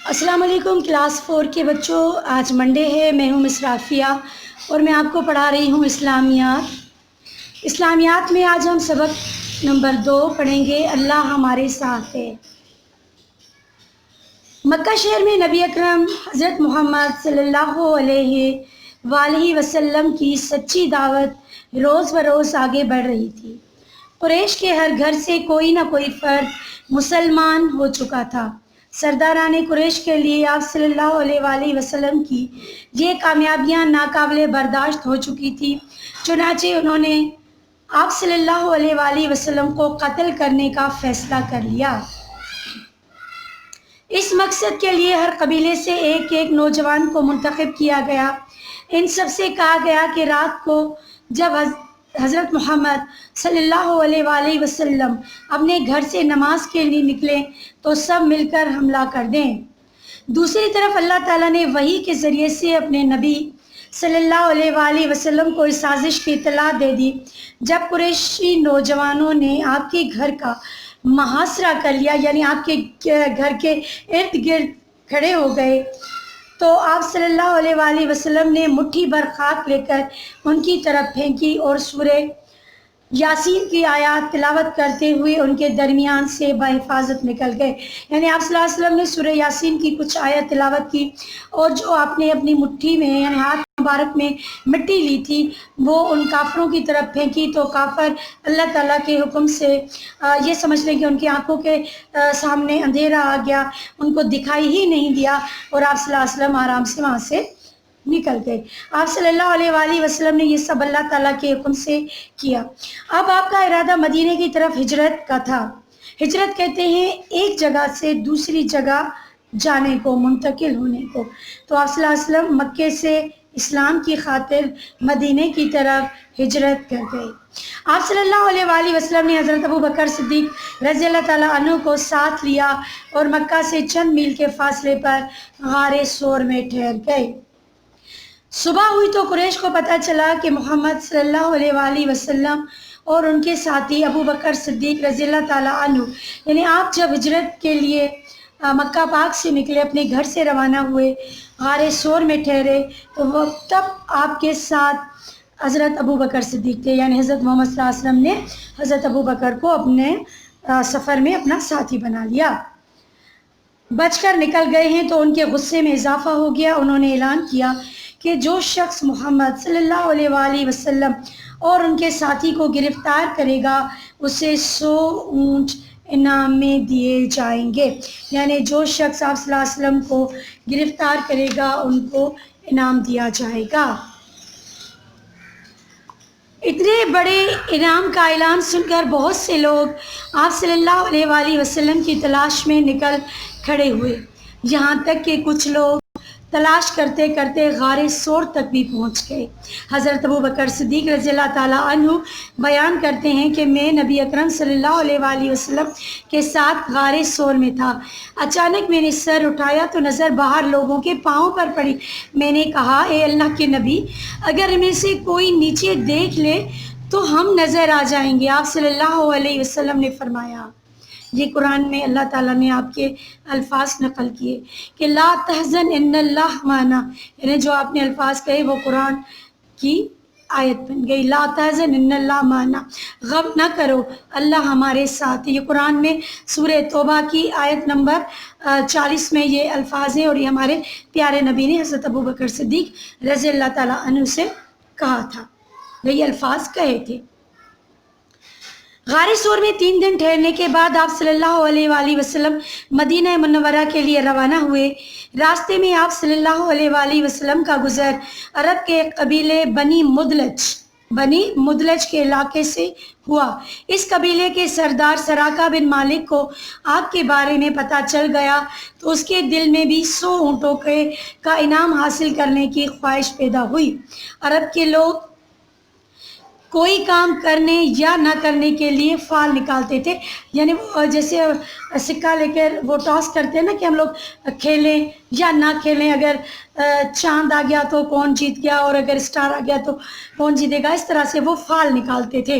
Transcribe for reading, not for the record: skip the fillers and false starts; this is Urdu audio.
السلام علیکم کلاس 4 کے بچوں، آج منڈے ہے۔ میں ہوں مس رافیہ اور میں آپ کو پڑھا رہی ہوں اسلامیات میں آج ہم سبق نمبر 2 پڑھیں گے، اللہ ہمارے ساتھ ہے۔ مکہ شہر میں نبی اکرم حضرت محمد صلی اللہ علیہ وآلہ وسلم کی سچی دعوت روز بروز آگے بڑھ رہی تھی۔ قریش کے ہر گھر سے کوئی نہ کوئی فرد مسلمان ہو چکا تھا۔ سرداران قریش کے لیے آپ صلی اللہ علیہ وآلہ وسلم کی یہ کامیابیاں ناقابل برداشت ہو چکی تھی، چنانچہ انہوں نے آپ صلی اللہ علیہ وآلہ وسلم کو قتل کرنے کا فیصلہ کر لیا۔ اس مقصد کے لیے ہر قبیلے سے ایک ایک نوجوان کو منتخب کیا گیا۔ ان سب سے کہا گیا کہ رات کو جب حضرت محمد صلی اللہ علیہ وآلہ وسلم اپنے گھر سے نماز کے لیے نکلیں تو سب مل کر حملہ کر دیں۔ دوسری طرف اللہ تعالیٰ نے وحی کے ذریعے سے اپنے نبی صلی اللہ علیہ وآلہ وسلم کو اس سازش کی اطلاع دے دی۔ جب قریشی نوجوانوں نے آپ کے گھر کا محاصرہ کر لیا، یعنی آپ کے گھر کے ارد گرد کھڑے ہو گئے، تو آپ صلی اللہ علیہ وآلہ وسلم نے مٹھی بھر خاک لے کر ان کی طرف پھینکی اور سورہ یاسین کی آیات تلاوت کرتے ہوئے ان کے درمیان سے بحفاظت نکل گئے۔ یعنی آپ صلی اللہ علیہ وسلم نے سورہ یاسین کی کچھ آیت تلاوت کی اور جو آپ نے اپنی مٹھی میں یعنی ہاتھ مبارک میں مٹی لی تھی وہ ان کافروں کی طرف پھینکی، تو کافر اللہ تعالیٰ کے حکم سے یہ سمجھ لیں کہ ان کی آنکھوں کے سامنے اندھیرا آ گیا، ان کو دکھائی ہی نہیں دیا اور آپ صلی اللہ علیہ وسلم آرام سے وہاں سے نکل گئے۔ آپ صلی اللہ علیہ وآلہ وسلم نے یہ سب اللہ تعالیٰ کے حکم سے کیا۔ اب آپ کا ارادہ مدینے کی طرف ہجرت کا تھا۔ ہجرت کہتے ہیں ایک جگہ سے دوسری جگہ جانے کو، منتقل ہونے کو۔ تو آپ صلی اللہ علیہ وسلم مکے سے اسلام کی خاطر مدینے کی طرف ہجرت کر گئے۔ آپ صلی اللہ علیہ وآلہ وسلم نے حضرت ابو بکر صدیق رضی اللہ تعالیٰ عنہ کو ساتھ لیا اور مکہ سے چند میل کے فاصلے پر غار ثور میں ٹھہر گئے۔ صبح ہوئی تو قریش کو پتہ چلا کہ محمد صلی اللہ علیہ وآلہ وسلم اور ان کے ساتھی ابو بکر صدیق رضی اللہ تعالیٰ عنہ، یعنی آپ جب ہجرت کے لیے مکہ پاک سے نکلے، اپنے گھر سے روانہ ہوئے، غار ثور میں ٹھہرے، تو وہ تب آپ کے ساتھ حضرت ابو بکر صدیق تھے، یعنی حضرت محمد صلی اللہ علیہ وسلم نے حضرت ابو بکر کو اپنے سفر میں اپنا ساتھی بنا لیا۔ بچ کر نکل گئے ہیں تو ان کے غصے میں اضافہ ہو گیا۔ انہوں نے اعلان کیا کہ جو شخص محمد صلی اللہ علیہ وآلہ وسلم اور ان کے ساتھی کو گرفتار کرے گا اسے 100 اونٹ انعام میں دیے جائیں گے، یعنی جو شخص آپ صلی اللہ علیہ وسلم کو گرفتار کرے گا ان کو انعام دیا جائے گا۔ اتنے بڑے انعام کا اعلان سن کر بہت سے لوگ آپ صلی اللہ علیہ وآلہ وسلم کی تلاش میں نکل کھڑے ہوئے، یہاں تک کہ کچھ لوگ تلاش کرتے کرتے غار ثور تک بھی پہنچ گئے۔ حضرت ابو بکر صدیق رضی اللہ تعالیٰ عنہ بیان کرتے ہیں کہ میں نبی اکرم صلی اللہ علیہ وآلہ وسلم کے ساتھ غار ثور میں تھا۔ اچانک میں نے سر اٹھایا تو نظر باہر لوگوں کے پاؤں پر پڑی۔ میں نے کہا، اے اللہ کے نبی، اگر میں سے کوئی نیچے دیکھ لے تو ہم نظر آ جائیں گے۔ آپ صلی اللہ علیہ وسلم نے فرمایا، یہ قرآن میں اللہ تعالیٰ نے آپ کے الفاظ نقل کیے کہ لا تحزن ان اللہ معنا، یعنی جو آپ نے الفاظ کہے وہ قرآن کی آیت بن گئی۔ لا تحزن ان اللہ معنا، غم نہ کرو، اللہ ہمارے ساتھ۔ یہ قرآن میں سورہ توبہ کی آیت نمبر 40 میں یہ الفاظ ہیں اور یہ ہمارے پیارے نبی نے حضرت ابو بکر صدیق رضی اللہ تعالیٰ عنہ سے کہا تھا، یہ الفاظ کہے تھے۔ غار ثور میں 3 دن ٹھہرنے کے بعد آپ صلی اللہ علیہ وآلہ وسلم مدینہ منورہ کے لیے روانہ ہوئے۔ راستے میں آپ صلی اللہ علیہ وآلہ وسلم کا گزر عرب کے قبیلے بنی مدلج کے علاقے سے ہوا۔ اس قبیلے کے سردار سراقہ بن مالک کو آپ کے بارے میں پتہ چل گیا تو اس کے دل میں بھی 100 اونٹوں کا انعام حاصل کرنے کی خواہش پیدا ہوئی۔ عرب کے لوگ کوئی کام کرنے یا نہ کرنے کے لیے فال نکالتے تھے، یعنی وہ جیسے سکہ لے کر وہ ٹاس کرتے ہیں نا کہ ہم لوگ کھیلیں یا نہ کھیلیں، اگر چاند آ گیا تو کون جیت گیا اور اگر اسٹار آ گیا تو کون جیتے گا، اس طرح سے وہ فال نکالتے تھے۔